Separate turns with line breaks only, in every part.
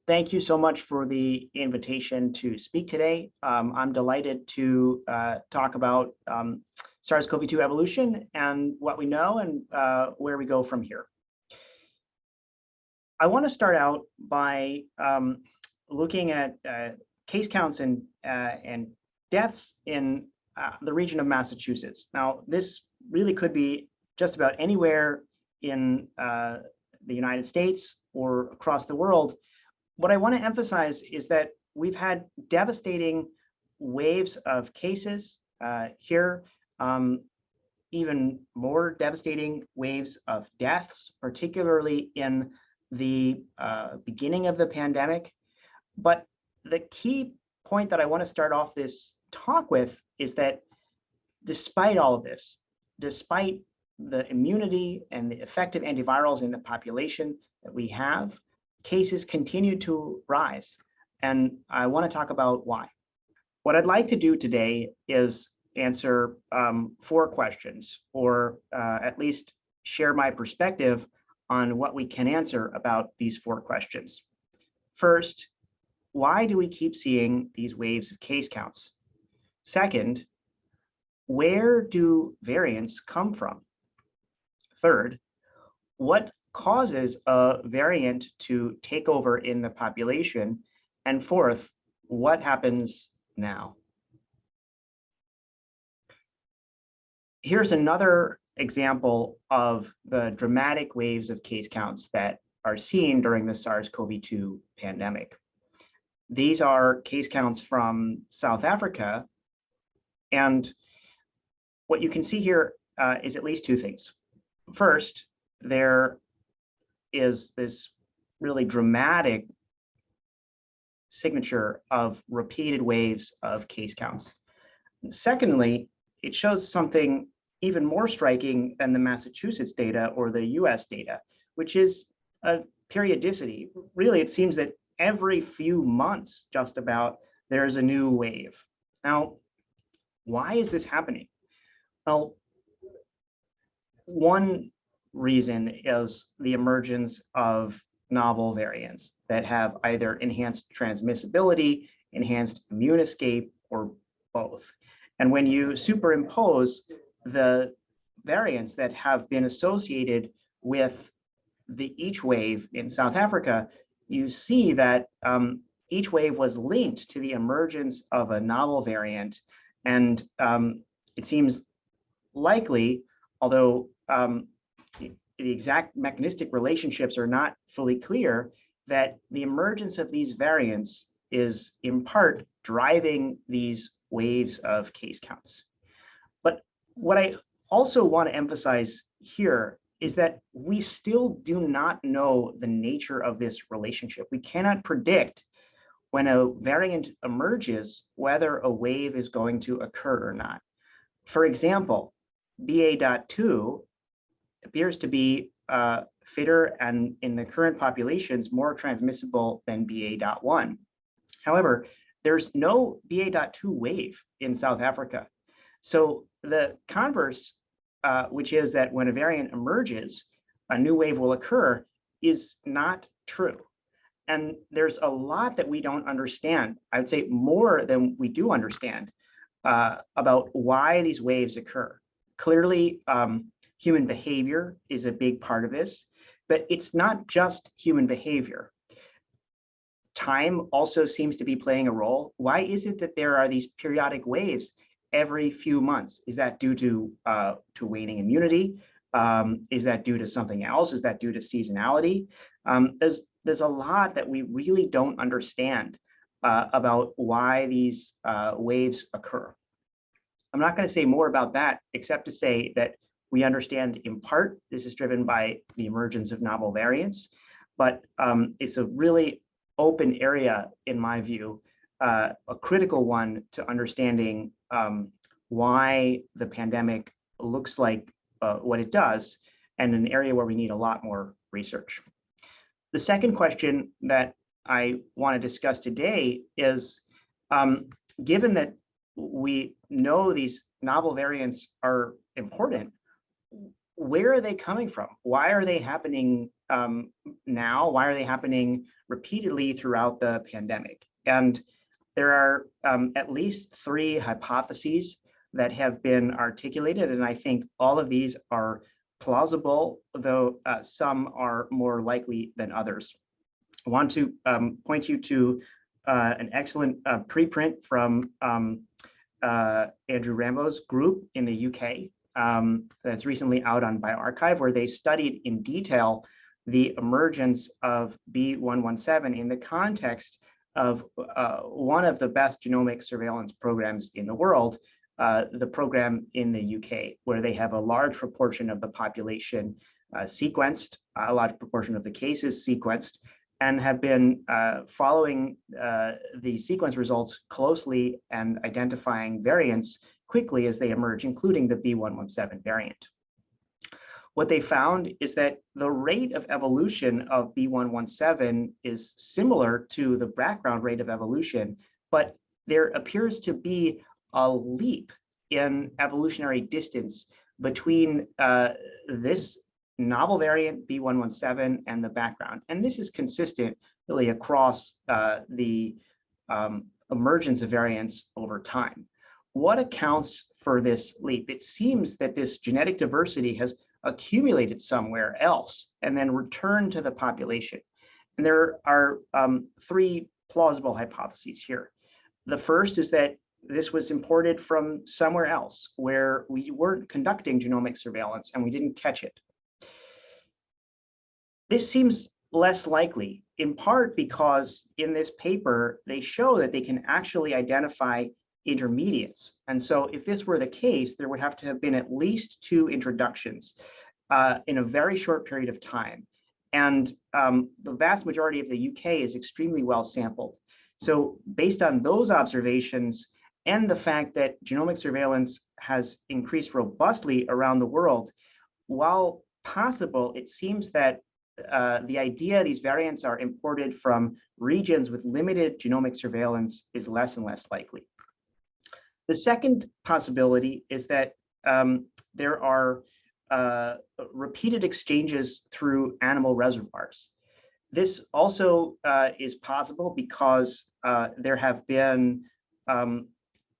Thank you so much for the invitation to speak today. I'm delighted to talk about SARS-CoV-2 evolution and what we know and where we go from here. I want to start out by looking at case counts and deaths in the region of Massachusetts. Now, this really could be just about anywhere in the United States or across the world. What I want to emphasize is that we've had devastating waves of cases here, even more devastating waves of deaths, particularly in the beginning of the pandemic. But the key point that I want to start off this talk with is that despite all of this, despite the immunity and the effective antivirals in the population that we have, cases continue to rise. And I want to talk about why. What I'd like to do today is answer 4 questions, or at least share my perspective on what we can answer about these 4 questions. First, why do we keep seeing these waves of case counts? Second, where do variants come from? Third, what causes a variant to take over in the population? And fourth, what happens now? Here's another example of the dramatic waves of case counts that are seen during the SARS-CoV-2 pandemic. These are case counts from South Africa. And what you can see here is at least 2 things. First, there is this really dramatic signature of repeated waves of case counts. And secondly, it shows something even more striking than the Massachusetts data or the US data, which is a periodicity. Really, it seems that every few months, just about, there's a new wave. Now, why is this happening? Well, one reason is the emergence of novel variants that have either enhanced transmissibility, enhanced immune escape, or both. And when you superimpose the variants that have been associated with each wave in South Africa, you see that each wave was linked to the emergence of a novel variant. And it seems likely, although the exact mechanistic relationships are not fully clear, that the emergence of these variants is in part driving these waves of case counts. But what I also want to emphasize here is that we still do not know the nature of this relationship. We cannot predict when a variant emerges whether a wave is going to occur or not. For example, BA.2 appears to be fitter and in the current populations more transmissible than BA.1. However, there's no BA.2 wave in South Africa. So the converse, which is that when a variant emerges, a new wave will occur, is not true. And there's a lot that we don't understand. I would say more than we do understand about why these waves occur. Clearly, human behavior is a big part of this, but it's not just human behavior. Time also seems to be playing a role. Why is it that there are these periodic waves every few months? Is that due to waning immunity? Is that due to something else? Is that due to seasonality? There's a lot that we really don't understand about why these waves occur. I'm not going to say more about that, except to say that we understand in part this is driven by the emergence of novel variants, but it's a really open area, in my view, a critical one to understanding why the pandemic looks like what it does, and an area where we need a lot more research. The second question that I want to discuss today is, given that we know these novel variants are important, where are they coming from? Why are they happening now? Why are they happening repeatedly throughout the pandemic? And there are at least 3 hypotheses that have been articulated, and I think all of these are plausible, though some are more likely than others. I want to point you to an excellent preprint from Andrew Rambo's group in the UK that's recently out on bioRxiv, where they studied in detail the emergence of B117 in the context of one of the best genomic surveillance programs in the world, the program in the UK, where they have a large proportion of the population sequenced, a large proportion of the cases sequenced, and have been following the sequence results closely and identifying variants quickly as they emerge, including the B117 variant. What they found is that the rate of evolution of B117 is similar to the background rate of evolution, but there appears to be a leap in evolutionary distance between this novel variant B117 and the background. And this is consistent really across the emergence of variants over time. What accounts for this leap? It seems that this genetic diversity has accumulated somewhere else and then returned to the population. And there are 3 plausible hypotheses here. The first is that this was imported from somewhere else where we weren't conducting genomic surveillance and we didn't catch it. This seems less likely, in part because in this paper, they show that they can actually identify intermediates. And so if this were the case, there would have to have been at least 2 introductions in a very short period of time. And the vast majority of the UK is extremely well sampled. So based on those observations and the fact that genomic surveillance has increased robustly around the world, while possible, it seems that the idea these variants are imported from regions with limited genomic surveillance is less and less likely. The second possibility is that there are repeated exchanges through animal reservoirs. This also is possible because there have been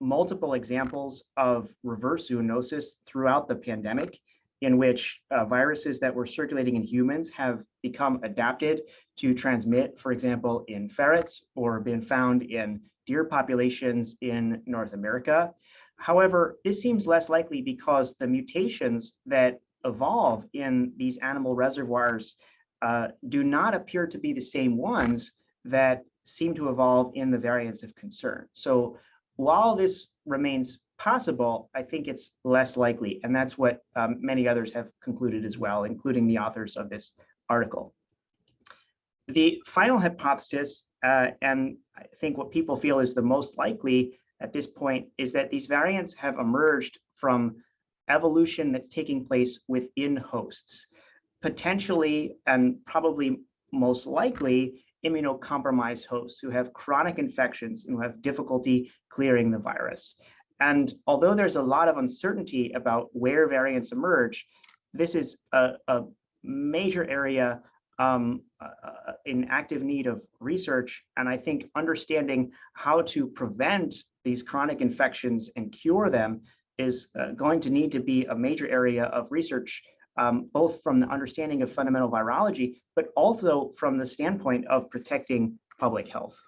multiple examples of reverse zoonosis throughout the pandemic, in which viruses that were circulating in humans have become adapted to transmit, for example, in ferrets or been found in deer populations in North America. However, this seems less likely because the mutations that evolve in these animal reservoirs do not appear to be the same ones that seem to evolve in the variants of concern. So while this remains possible, I think it's less likely, and that's what many others have concluded as well, including the authors of this article. The final hypothesis, and I think what people feel is the most likely at this point, is that these variants have emerged from evolution that's taking place within hosts, potentially and probably most likely immunocompromised hosts who have chronic infections and who have difficulty clearing the virus. And although there's a lot of uncertainty about where variants emerge, this is a major area in active need of research. And I think understanding how to prevent these chronic infections and cure them is going to need to be a major area of research, both from the understanding of fundamental virology, but also from the standpoint of protecting public health.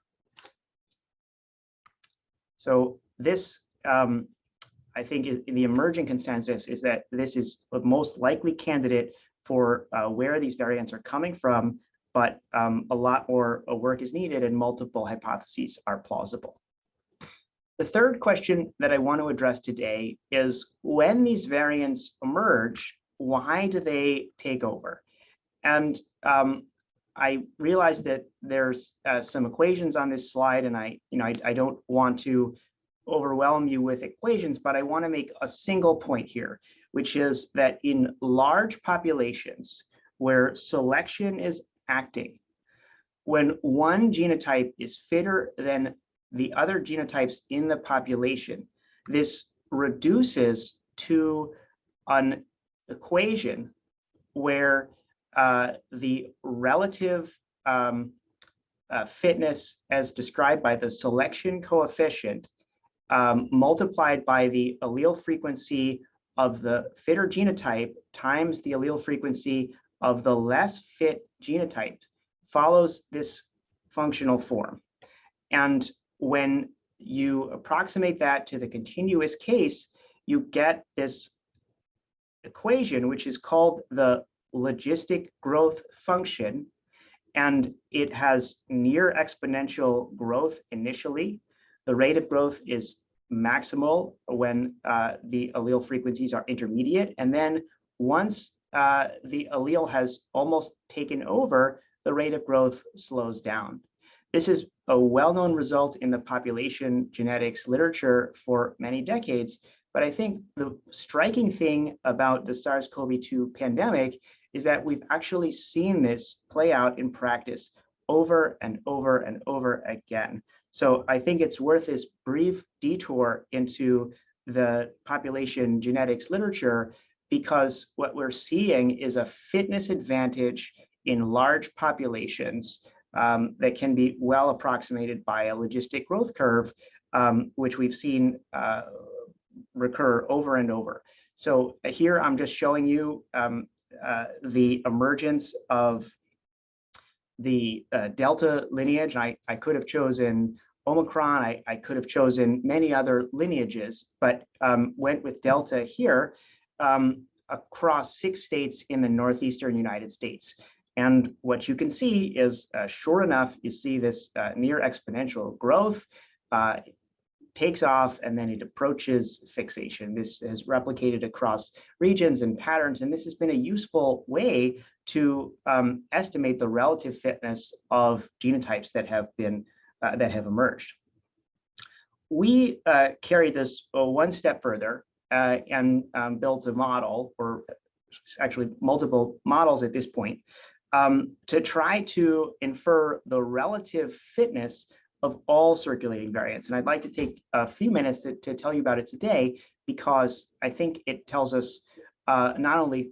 So this, I think, the emerging consensus is that this is the most likely candidate for where these variants are coming from, but a lot more work is needed and multiple hypotheses are plausible. The third question that I want to address today is, when these variants emerge, why do they take over? And I realize that there's some equations on this slide, and I don't want to overwhelm you with equations, but I want to make a single point here, which is that in large populations where selection is acting, when one genotype is fitter than the other genotypes in the population, this reduces to an equation where the relative fitness as described by the selection coefficient multiplied by the allele frequency of the fitter genotype times the allele frequency of the less fit genotype follows this functional form. And when you approximate that to the continuous case, you get this equation, which is called the logistic growth function. And it has near exponential growth initially. The rate of growth is maximal when the allele frequencies are intermediate. And then once the allele has almost taken over, the rate of growth slows down. This is a well-known result in the population genetics literature for many decades. But I think the striking thing about the SARS-CoV-2 pandemic is that we've actually seen this play out in practice over and over and over again. So I think it's worth this brief detour into the population genetics literature, because what we're seeing is a fitness advantage in large populations that can be well approximated by a logistic growth curve, which we've seen recur over and over. So here I'm just showing you the emergence of the Delta lineage. I could have chosen Omicron, I could have chosen many other lineages, but went with Delta here across 6 states in the northeastern United States. And what you can see is, sure enough, you see this near exponential growth, takes off, and then it approaches fixation. This has replicated across regions and patterns, and this has been a useful way to estimate the relative fitness of genotypes that have been that have emerged. We carried this one step further and built a model, or actually multiple models at this point, to try to infer the relative fitness of all circulating variants. And I'd like to take a few minutes to tell you about it today, because I think it tells us not only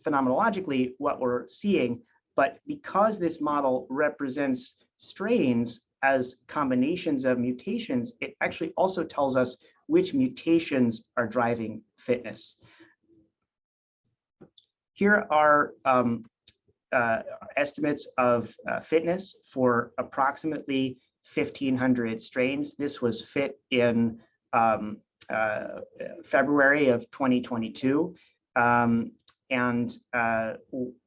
phenomenologically what we're seeing, but because this model represents strains as combinations of mutations, it actually also tells us which mutations are driving fitness. Here are estimates of fitness for approximately 1,500 strains. This was fit in February of 2022.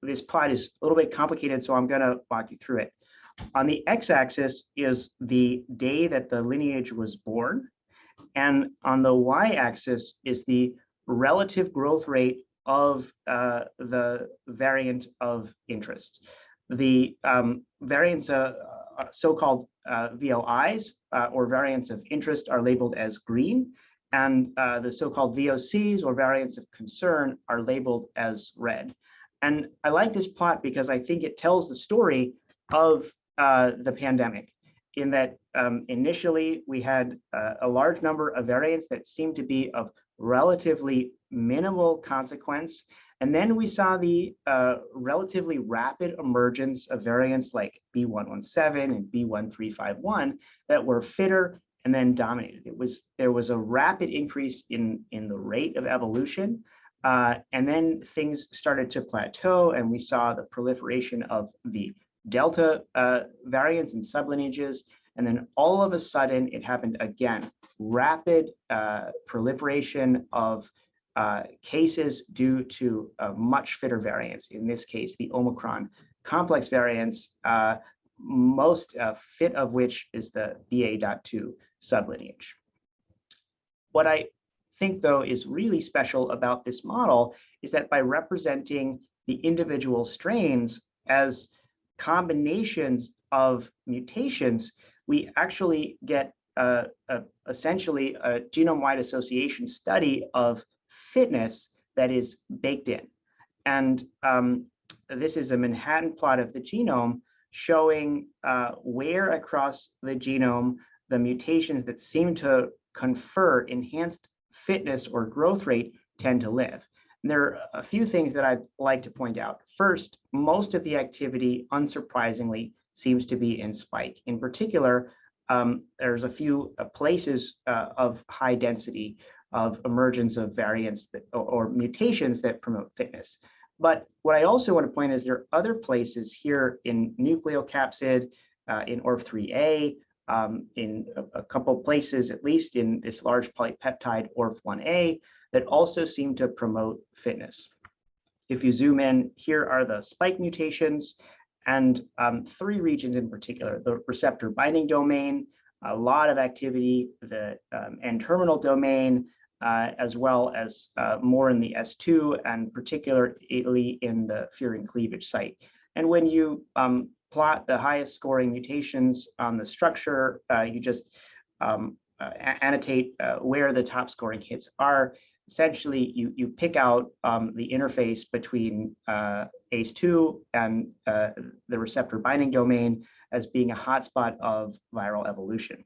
This plot is a little bit complicated, so I'm going to walk you through it. On the x-axis is the day that the lineage was born, and on the y-axis is the relative growth rate of the variant of interest. The variants, so-called VLIs, or variants of interest, are labeled as green, and the so-called VOCs, or variants of concern, are labeled as red. And I like this plot because I think it tells the story of the pandemic, in that initially we had a large number of variants that seemed to be of relatively minimal consequence. And then we saw the relatively rapid emergence of variants like B117 and B1351 that were fitter and then dominated. There was a rapid increase in the rate of evolution. And then things started to plateau, and we saw the proliferation of the Delta variants and sublineages. And then all of a sudden it happened again, rapid proliferation of cases due to much fitter variants. In this case, the Omicron complex variants, most fit of which is the BA.2 sublineage. What I think, though, is really special about this model is that by representing the individual strains as combinations of mutations, we actually get essentially a genome-wide association study of fitness that is baked in. And this is a Manhattan plot of the genome showing where across the genome the mutations that seem to confer enhanced fitness or growth rate tend to live. There are a few things that I'd like to point out. First, most of the activity, unsurprisingly, seems to be in spike. In particular, there's a few places of high density of emergence of variants that, or mutations that promote fitness. But what I also want to point is there are other places here in nucleocapsid, in ORF3A, in a couple places, at least in this large polypeptide ORF1A, that also seem to promote fitness. If you zoom in, here are the spike mutations, and three regions in particular: the receptor binding domain, a lot of activity, the N-terminal domain, as well as more in the S2, and particularly in the furin cleavage site. And when you plot the highest scoring mutations on the structure, you just annotate where the top scoring hits are. Essentially, you pick out the interface between ACE2 and the receptor binding domain as being a hotspot of viral evolution.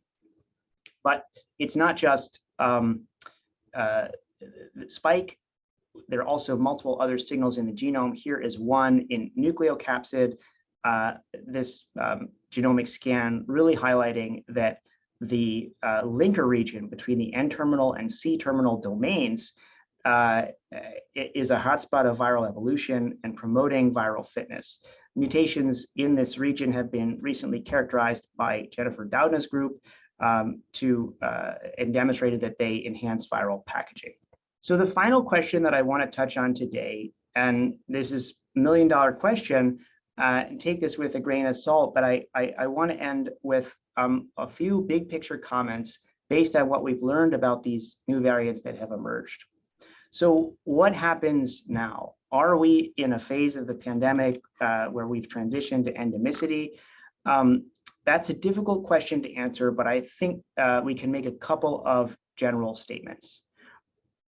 But it's not just spike. There are also multiple other signals in the genome. Here is one in nucleocapsid. This genomic scan really highlighting that the linker region between the N-terminal and C-terminal domains is a hotspot of viral evolution and promoting viral fitness. Mutations in this region have been recently characterized by Jennifer Doudna's group and demonstrated that they enhance viral packaging. So the final question that I want to touch on today, and this is a million-dollar question, take this with a grain of salt, but I want to end with a few big picture comments based on what we've learned about these new variants that have emerged. So what happens now? Are we in a phase of the pandemic where we've transitioned to endemicity? That's a difficult question to answer, but I think we can make a couple of general statements.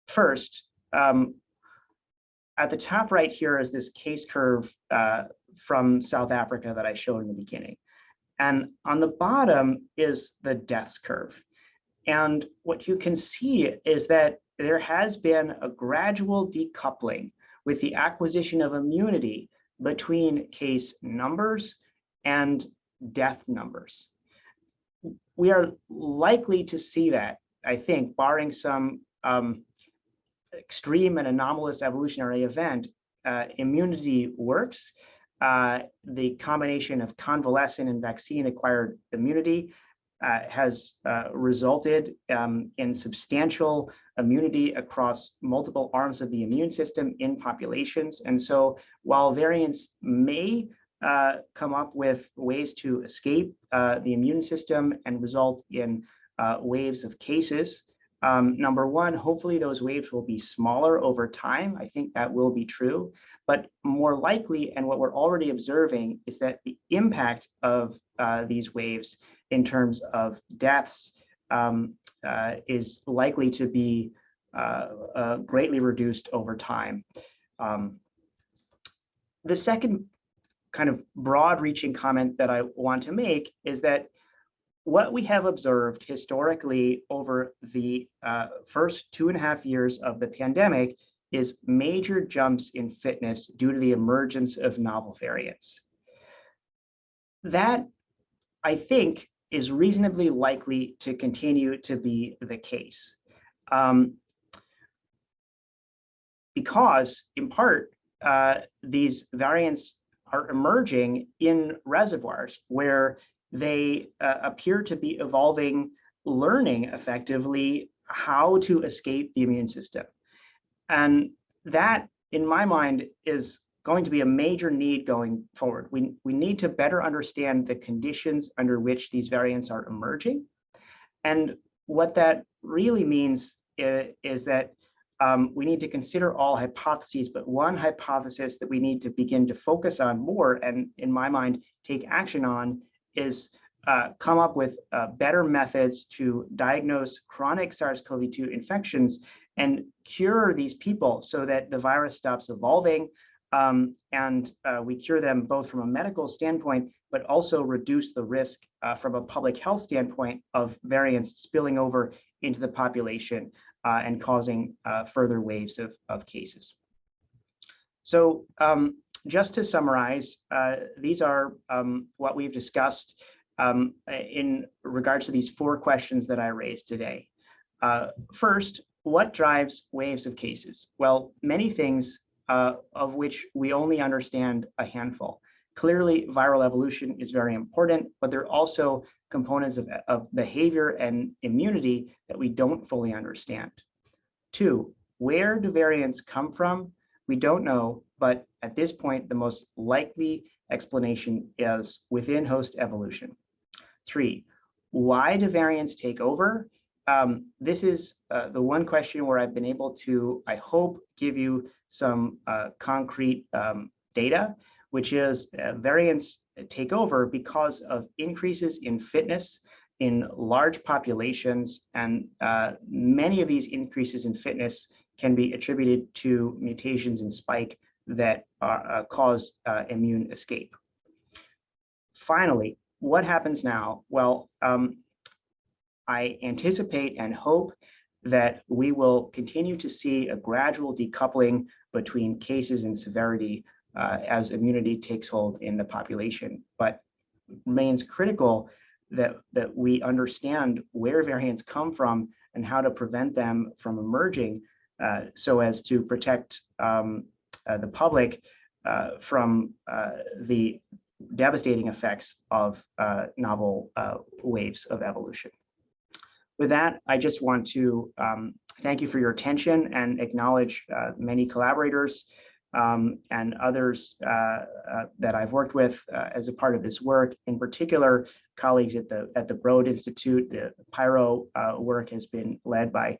First, at the top right here is this case curve from South Africa that I showed in the beginning. And on the bottom is the deaths curve. And what you can see is that there has been a gradual decoupling with the acquisition of immunity between case numbers and death numbers. We are likely to see that, I think, barring some extreme and anomalous evolutionary event, immunity works. The combination of convalescent and vaccine-acquired immunity has resulted in substantial immunity across multiple arms of the immune system in populations. And so while variants may come up with ways to escape the immune system and result in waves of cases, number one, hopefully those waves will be smaller over time. I think that will be true. But more likely, and what we're already observing, is that the impact of these waves in terms of deaths is likely to be greatly reduced over time. The second kind of broad-reaching comment that I want to make is that what we have observed historically over the first 2.5 years of the pandemic is major jumps in fitness due to the emergence of novel variants. That, I think, is reasonably likely to continue to be the case. Because, in part, these variants are emerging in reservoirs where they appear to be evolving, learning effectively how to escape the immune system. And that, in my mind, is going to be a major need going forward. We need to better understand the conditions under which these variants are emerging. And what that really means is that we need to consider all hypotheses, but one hypothesis that we need to begin to focus on more, and in my mind, take action on, is come up with better methods to diagnose chronic SARS-CoV-2 infections and cure these people so that the virus stops evolving, and we cure them both from a medical standpoint, but also reduce the risk from a public health standpoint of variants spilling over into the population and causing further waves of cases. So just to summarize, these are what we've discussed in regards to these 4 questions that I raised today. First, what drives waves of cases? Well, many things of which we only understand a handful. Clearly, viral evolution is very important, but there are also components of behavior and immunity that we don't fully understand. 2, where do variants come from? We don't know, but at this point, the most likely explanation is within host evolution. 3, why do variants take over? This is the one question where I've been able to, I hope, give you some concrete data, which is variants take over because of increases in fitness in large populations, and many of these increases in fitness can be attributed to mutations in spike that cause immune escape. Finally, what happens now? Well, I anticipate and hope that we will continue to see a gradual decoupling between cases and severity as immunity takes hold in the population, but remains critical that we understand where variants come from and how to prevent them from emerging so as to protect the public from the devastating effects of novel waves of evolution. With that, I just want to thank you for your attention and acknowledge many collaborators and others that I've worked with as a part of this work. In particular, colleagues at the Broad Institute. The PIRO work has been led by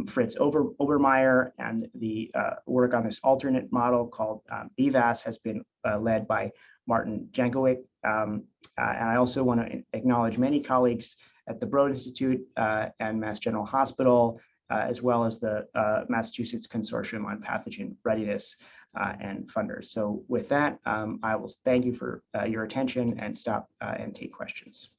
Fritz Obermeyer, and the work on this alternate model called BVAS has been led by Martin Jankowic. And I also want to acknowledge many colleagues at the Broad Institute and Mass General Hospital, as well as the Massachusetts Consortium on Pathogen Readiness and funders. So with that, I will thank you for your attention and stop and take questions.